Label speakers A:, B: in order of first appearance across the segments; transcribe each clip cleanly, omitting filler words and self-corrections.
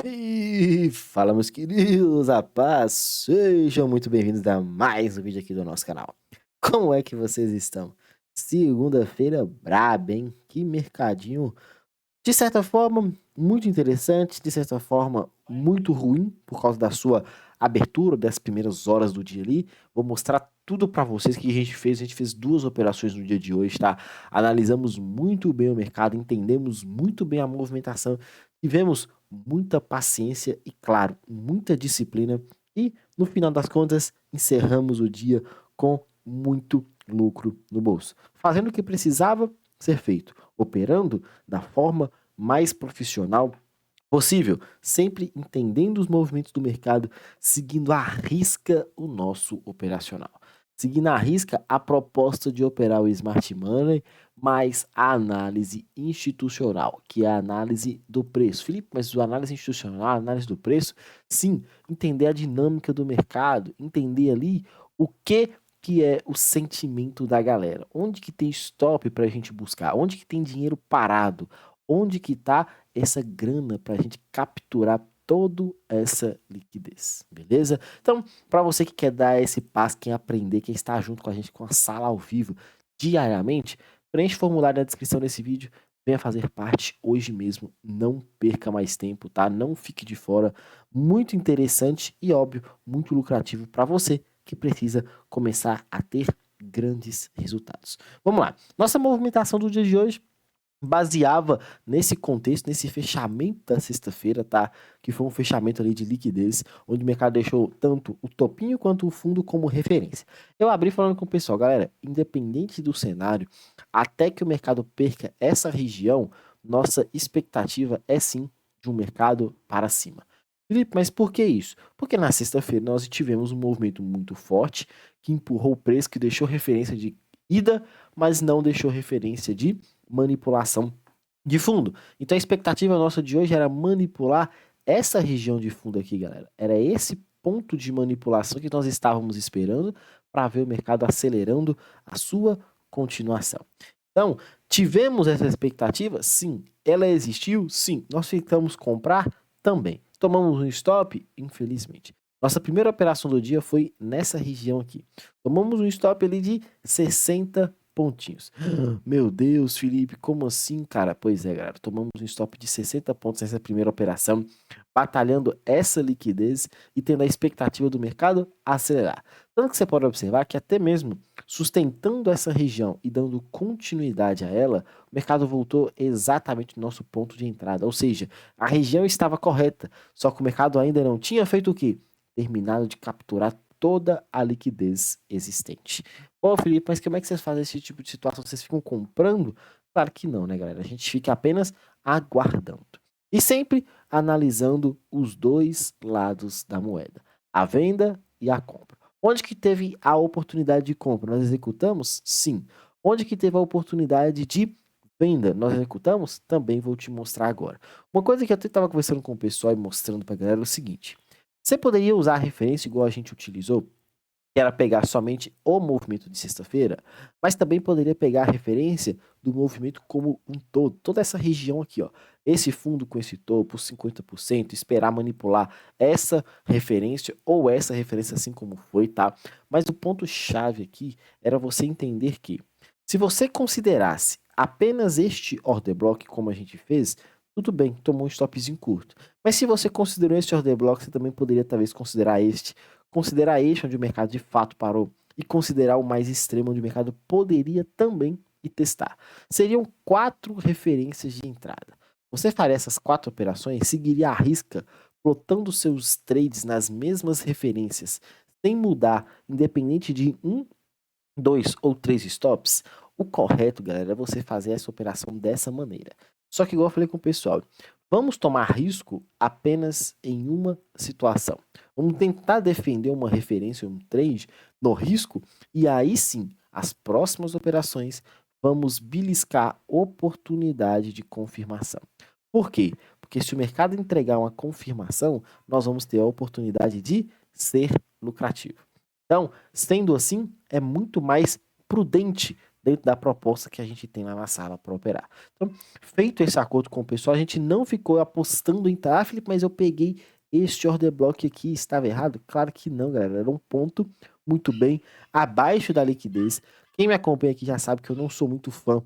A: E fala, meus queridos, a paz, sejam muito bem-vindos a mais um vídeo aqui do nosso canal. Como é que vocês estão? Segunda-feira braba, hein? Que mercadinho, de certa forma, muito interessante, de certa forma, muito ruim, por causa da sua abertura, das primeiras horas do dia ali. Vou mostrar tudo pra vocês que a gente fez duas operações no dia de hoje, tá? Analisamos muito bem o mercado, entendemos muito bem a movimentação, tivemos muita paciência e, claro, muita disciplina. E, no final das contas, encerramos o dia com muito lucro no bolso. Fazendo o que precisava ser feito, operando da forma mais profissional possível, sempre entendendo os movimentos do mercado, seguindo à risca o nosso operacional. Seguindo à risca a proposta de operar o Smart Money, mais a análise institucional, que é a análise do preço. Felipe, mas a análise institucional, a análise do preço, sim, entender a dinâmica do mercado, entender ali o que é o sentimento da galera. Onde que tem stop para a gente buscar? Onde que tem dinheiro parado? Onde que está essa grana para a gente capturar toda essa liquidez, beleza? Então, para você que quer dar esse passo, quer aprender, quer estar junto com a gente com a sala ao vivo diariamente, preenche o formulário na descrição desse vídeo, venha fazer parte hoje mesmo, não perca mais tempo, tá? Não fique de fora, muito interessante e óbvio, muito lucrativo para você que precisa começar a ter grandes resultados. Vamos lá, nossa movimentação do dia de hoje baseava nesse contexto, nesse fechamento da sexta-feira, tá? Que foi um fechamento ali de liquidez, onde o mercado deixou tanto o topinho quanto o fundo como referência. Eu abri falando com o pessoal, galera, independente do cenário, até que o mercado perca essa região, nossa expectativa é sim de um mercado para cima. Felipe, mas por que isso? Porque na sexta-feira nós tivemos um movimento muito forte que empurrou o preço, que deixou referência de ida, mas não deixou referência de manipulação de fundo. Então a expectativa nossa de hoje era manipular essa região de fundo aqui, galera. Era esse ponto de manipulação que nós estávamos esperando para ver o mercado acelerando a sua continuação. Então, tivemos essa expectativa? Sim. Ela existiu? Sim. Nós tentamos comprar? Também. Tomamos um stop? Infelizmente. Nossa primeira operação do dia foi nessa região aqui. Tomamos um stop ali de 60 pontinhos. Meu Deus, Felipe, como assim, cara? Pois é, galera, tomamos um stop de 60 pontos nessa primeira operação, batalhando essa liquidez e tendo a expectativa do mercado acelerar. Tanto que você pode observar que até mesmo sustentando essa região e dando continuidade a ela, o mercado voltou exatamente no nosso ponto de entrada. Ou seja, a região estava correta, só que o mercado ainda não tinha feito o quê? Terminado de capturar toda a liquidez existente. Ô, Felipe, mas como é que vocês fazem esse tipo de situação? Vocês ficam comprando? Claro que não, né, galera? A gente fica apenas aguardando. E sempre analisando os dois lados da moeda, a venda e a compra. Onde que teve a oportunidade de compra? Nós executamos? Sim. Onde que teve a oportunidade de venda? Nós executamos? Também vou te mostrar agora. Uma coisa que eu até estava conversando com o pessoal e mostrando para a galera é o seguinte. Você poderia usar a referência igual a gente utilizou, que era pegar somente o movimento de sexta-feira, mas também poderia pegar a referência do movimento como um todo, toda essa região aqui, ó. Esse fundo com esse topo, 50%, esperar manipular essa referência ou essa referência assim como foi, tá? Mas o ponto-chave aqui era você entender que se você considerasse apenas este order block como a gente fez, tudo bem, tomou um stopzinho curto. Mas se você considerou este order block, você também poderia talvez considerar este onde o mercado de fato parou e considerar o mais extremo onde o mercado poderia também e testar. Seriam 4 referências de entrada. Você faria essas 4 operações, seguiria a risca, plotando seus trades nas mesmas referências, sem mudar, independente de 1, 2 ou 3 stops. O correto, galera, é você fazer essa operação dessa maneira. Só que igual eu falei com o pessoal, vamos tomar risco apenas em uma situação. Vamos tentar defender uma referência, um trade no risco, e aí sim, as próximas operações, vamos beliscar oportunidade de confirmação. Por quê? Porque se o mercado entregar uma confirmação, nós vamos ter a oportunidade de ser lucrativo. Então, sendo assim, é muito mais prudente dentro da proposta que a gente tem lá na sala para operar. Então, feito esse acordo com o pessoal, a gente não ficou apostando em Felipe, mas eu peguei este order block aqui, estava errado? Claro que não, galera, era um ponto muito bem abaixo da liquidez. Quem me acompanha aqui já sabe que eu não sou muito fã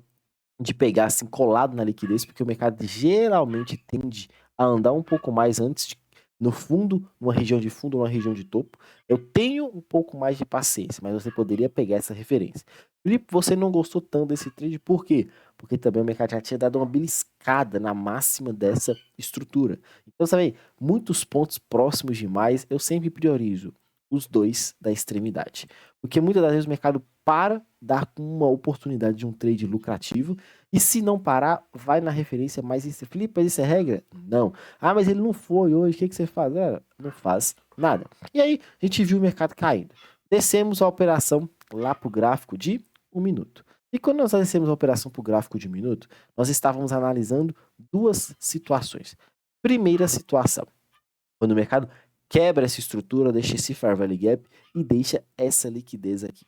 A: de pegar assim colado na liquidez, porque o mercado geralmente tende a andar um pouco mais antes no fundo, numa região de fundo, numa região de topo. Eu tenho um pouco mais de paciência, mas você poderia pegar essa referência. Felipe, você não gostou tanto desse trade, por quê? Porque também o mercado já tinha dado uma beliscada na máxima dessa estrutura. Então, sabe, muitos pontos próximos demais, eu sempre priorizo os dois da extremidade. Porque muitas das vezes o mercado para dar uma oportunidade de um trade lucrativo e se não parar, vai na referência mais... Felipe, mas isso é regra? Não. Ah, mas ele não foi hoje, o que você faz? Não faz nada. E aí, a gente viu o mercado caindo. Descemos a operação lá para o gráfico de 1 minuto. E quando nós descemos a operação para o gráfico de 1 minuto, nós estávamos analisando duas situações. Primeira situação, quando o mercado quebra essa estrutura, deixa esse Fair Value Gap e deixa essa liquidez aqui.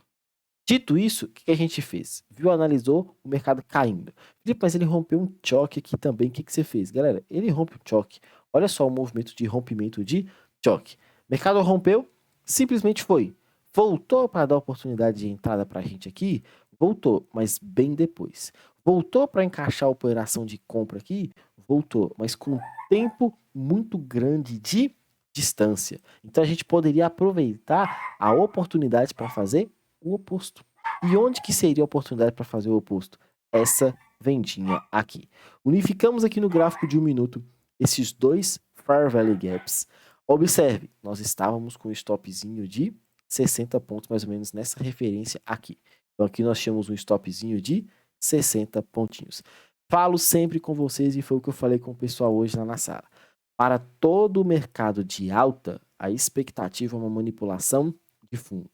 A: Dito isso, o que a gente fez? Viu, analisou o mercado caindo. Felipe, mas ele rompeu um choque aqui também. O que você fez? Galera, ele rompe o choque. Olha só o movimento de rompimento de choque. O mercado rompeu, simplesmente foi. Voltou para dar oportunidade de entrada para a gente aqui? Voltou, mas bem depois. Voltou para encaixar a operação de compra aqui? Voltou, mas com um tempo muito grande de distância. Então a gente poderia aproveitar a oportunidade para fazer o oposto. E onde que seria a oportunidade para fazer o oposto? Essa vendinha aqui. Unificamos aqui no gráfico de 1 minuto esses dois Fair Value Gaps. Observe, nós estávamos com um stopzinho de 60 pontos mais ou menos nessa referência aqui. Então aqui nós tínhamos um stopzinho de 60 pontinhos. Falo sempre com vocês e foi o que eu falei com o pessoal hoje lá na sala. Para todo o mercado de alta, a expectativa é uma manipulação de fundo.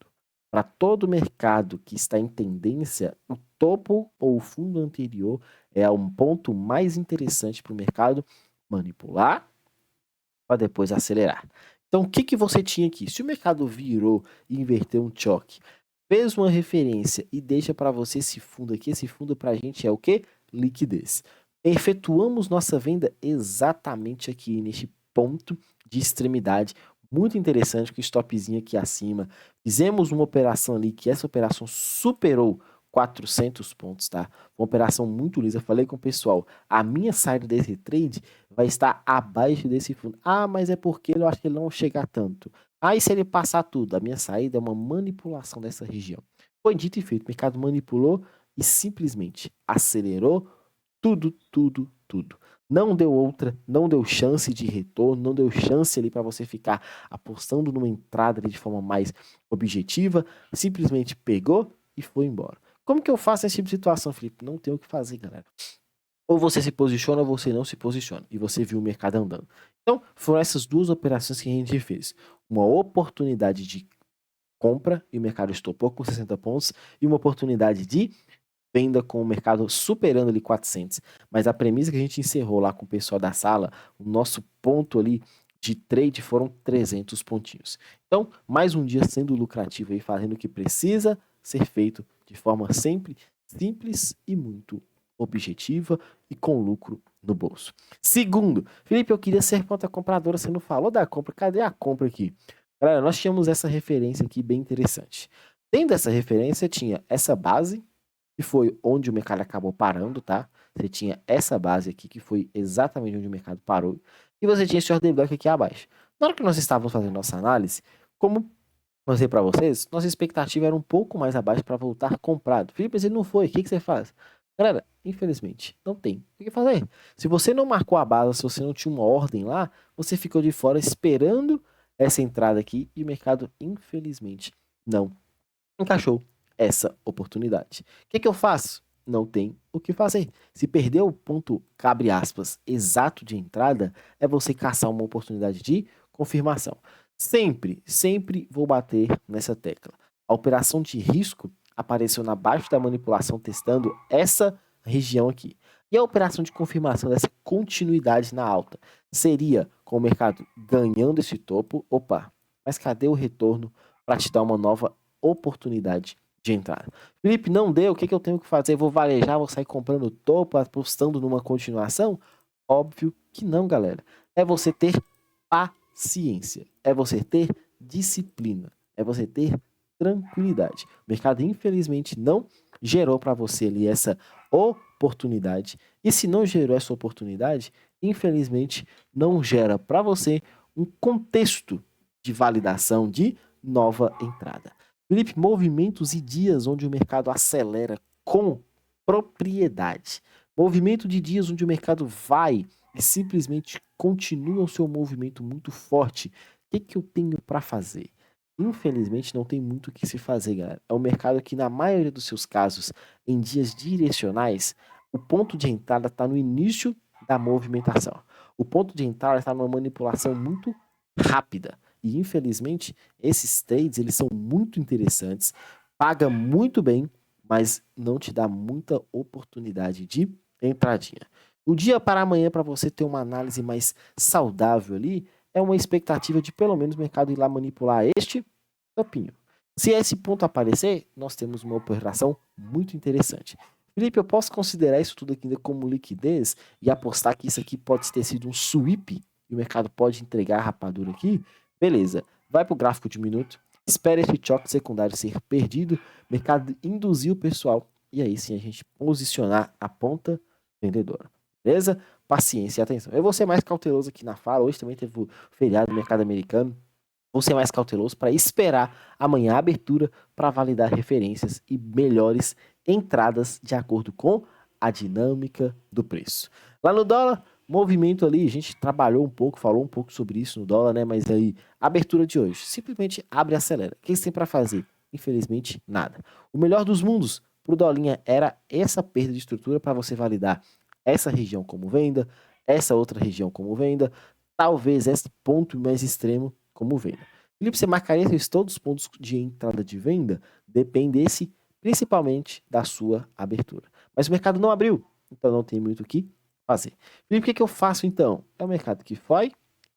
A: Para todo mercado que está em tendência, o topo ou o fundo anterior é um ponto mais interessante para o mercado manipular para depois acelerar. Então, o que você tinha aqui? Se o mercado virou e inverteu um choque, fez uma referência e deixa para você esse fundo aqui, esse fundo para a gente é o que? Liquidez. Efetuamos nossa venda exatamente aqui, neste ponto de extremidade, muito interessante, com o stopzinho aqui acima. Fizemos uma operação ali, que essa operação superou 400 pontos, tá? Uma operação muito lisa. Falei com o pessoal, a minha saída desse trade vai estar abaixo desse fundo. Ah, mas é porque eu acho que ele não chega tanto. Ah, e se ele passar tudo? A minha saída é uma manipulação dessa região. Foi dito e feito, o mercado manipulou e simplesmente acelerou tudo, tudo, tudo. Não deu outra, não deu chance de retorno, não deu chance ali para você ficar apostando numa entrada ali de forma mais objetiva, simplesmente pegou e foi embora. Como que eu faço esse tipo de situação, Felipe? Não tem o que fazer, galera. Ou você se posiciona ou você não se posiciona. E você viu o mercado andando. Então, foram essas duas operações que a gente fez. Uma oportunidade de compra e o mercado estopou com 60 pontos. E uma oportunidade de venda com o mercado superando ali 400. Mas a premissa que a gente encerrou lá com o pessoal da sala, o nosso ponto ali de trade foram 300 pontinhos. Então, mais um dia sendo lucrativo aí, fazendo o que precisa ser feito de forma sempre simples e muito objetiva e com lucro no bolso. Segundo, Felipe, eu queria ser conta compradora, você não falou da compra, cadê a compra aqui? Galera, nós tínhamos essa referência aqui bem interessante. Dentro dessa referência tinha essa base, que foi onde o mercado acabou parando, tá? Você tinha essa base aqui, que foi exatamente onde o mercado parou, e você tinha esse order block aqui abaixo. Na hora que nós estávamos fazendo nossa análise, como mostrei para vocês, nossa expectativa era um pouco mais abaixo para voltar comprado. Felipe, mas ele não foi, o que você faz? Galera, infelizmente, não tem o que fazer. Se você não marcou a base, se você não tinha uma ordem lá, você ficou de fora esperando essa entrada aqui e o mercado, infelizmente, não encaixou essa oportunidade. O que eu faço? Não tem o que fazer. Se perder o ponto, abre aspas, exato de entrada, é você caçar uma oportunidade de confirmação. Sempre, sempre vou bater nessa tecla. A operação de risco apareceu na baixa da manipulação testando essa região aqui. E a operação de confirmação dessa continuidade na alta seria com o mercado ganhando esse topo. Opa, mas cadê o retorno para te dar uma nova oportunidade de entrada. Felipe, não deu, o que eu tenho que fazer? Vou varejar, vou sair comprando topo, apostando numa continuação? Óbvio que não, galera. É você ter paciência, é você ter disciplina, é você ter tranquilidade. O mercado, infelizmente, não gerou para você ali essa oportunidade. E se não gerou essa oportunidade, infelizmente, não gera para você um contexto de validação de nova entrada. Felipe, movimentos e dias onde o mercado acelera com propriedade. Movimento de dias onde o mercado vai e simplesmente continua o seu movimento muito forte. O que eu tenho para fazer? Infelizmente, não tem muito o que se fazer, galera. É um mercado que, na maioria dos seus casos, em dias direcionais, o ponto de entrada está no início da movimentação. O ponto de entrada está numa manipulação muito rápida. E, infelizmente, esses trades eles são muito interessantes, paga muito bem, mas não te dá muita oportunidade de entradinha. O dia para amanhã, para você ter uma análise mais saudável ali, é uma expectativa de pelo menos o mercado ir lá manipular este topinho. Se esse ponto aparecer, nós temos uma operação muito interessante. Felipe, eu posso considerar isso tudo aqui como liquidez e apostar que isso aqui pode ter sido um sweep e o mercado pode entregar a rapadura aqui? Beleza, vai para o gráfico de minuto, espera esse choque secundário ser perdido, mercado induzir o pessoal e aí sim a gente posicionar a ponta vendedora. Beleza? Paciência e atenção. Eu vou ser mais cauteloso aqui na fala. Hoje também teve o feriado do mercado americano. Vou ser mais cauteloso para esperar amanhã a abertura para validar referências e melhores entradas de acordo com a dinâmica do preço. Lá no dólar, movimento ali, a gente trabalhou um pouco, falou um pouco sobre isso no dólar, né? Mas aí, abertura de hoje, simplesmente abre e acelera. O que você tem para fazer? Infelizmente, nada. O melhor dos mundos para o dólar era essa perda de estrutura para você validar essa região como venda, essa outra região como venda, talvez esse ponto mais extremo como venda. Felipe, você marcaria todos os pontos de entrada de venda? Dependesse principalmente da sua abertura. Mas o mercado não abriu, então não tem muito o que fazer. Felipe, o que eu faço então? É o mercado que vai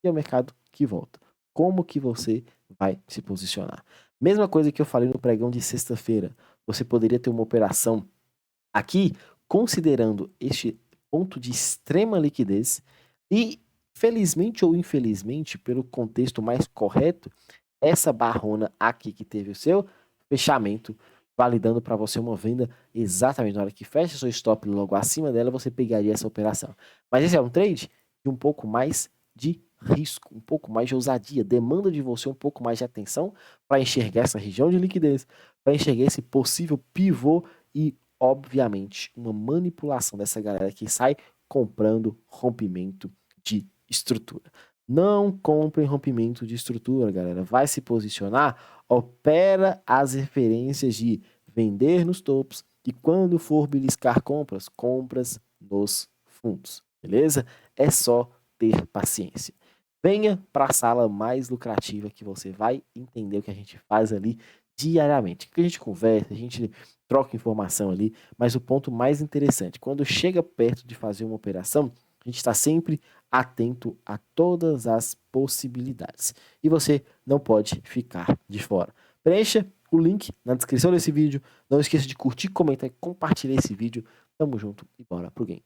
A: e é o mercado que volta. Como que você vai se posicionar? Mesma coisa que eu falei no pregão de sexta-feira. Você poderia ter uma operação aqui, considerando este ponto de extrema liquidez e, felizmente ou infelizmente, pelo contexto mais correto, essa barrona aqui que teve o seu fechamento, validando para você uma venda exatamente na hora que fecha seu stop logo acima dela, você pegaria essa operação. Mas esse é um trade de um pouco mais de risco, um pouco mais de ousadia, demanda de você um pouco mais de atenção para enxergar essa região de liquidez, para enxergar esse possível pivô e, obviamente, uma manipulação dessa galera que sai comprando rompimento de estrutura. Não comprem rompimento de estrutura, galera. Vai se posicionar, opera as referências de vender nos topos e quando for beliscar compras nos fundos, beleza? É só ter paciência. Venha para a sala mais lucrativa que você vai entender o que a gente faz ali diariamente. Que a gente conversa, a gente troca informação ali, mas o ponto mais interessante, quando chega perto de fazer uma operação, a gente está sempre atento a todas as possibilidades. E você não pode ficar de fora. Preencha o link na descrição desse vídeo. Não esqueça de curtir, comentar e compartilhar esse vídeo. Tamo junto e bora pro game.